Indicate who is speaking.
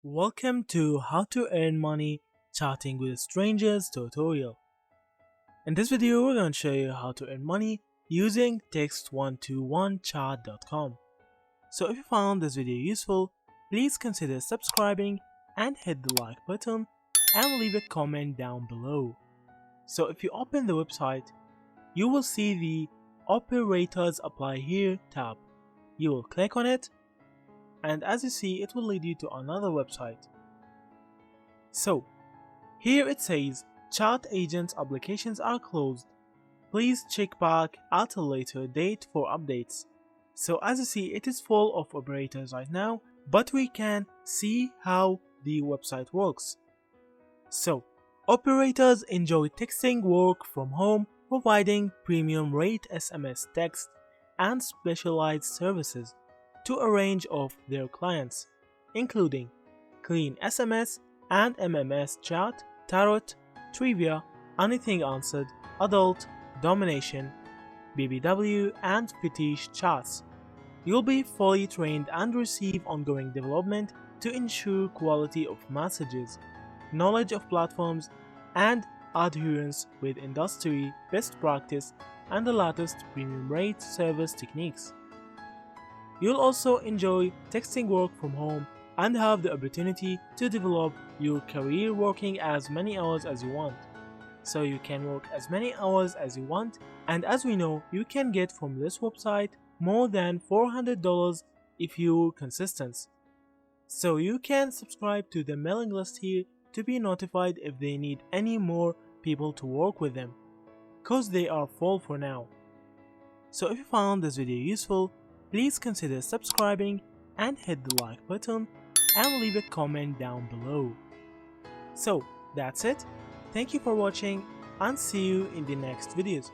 Speaker 1: Welcome to How to Earn Money Chatting with Strangers tutorial. In this video, we're going to show you how to earn money using text121chat.com. So if you found this video useful, please consider subscribing and hit the like button and leave a comment down below. So if you open the website, you will see the Operators Apply Here tab. You will click on it, and as you see, it will lead you to another website. So here it says chat agents applications are closed. Please check back at a later date for updates. So as you see, it is full of operators right now, but we can see how the website works. So operators enjoy texting work from home, providing premium rate SMS text and specialized services to a range of their clients, including clean SMS and MMS chat, tarot, trivia, anything answered, adult, domination, BBW, and fetish chats. You'll be fully trained and receive ongoing development to ensure quality of messages, knowledge of platforms, and adherence with industry best practice and the latest premium rate service techniques. You'll also enjoy texting work from home and have the opportunity to develop your career working as many hours as you want. So you can work as many hours as you want, and as we know, you can get from this website more than $400 if you're consistent. So you can subscribe to the mailing list here to be notified if they need any more people to work with them, cause they are full for now. So if you found this video useful, please consider subscribing and hit the like button and leave a comment down below. So that's it. Thank you for watching and see you in the next videos.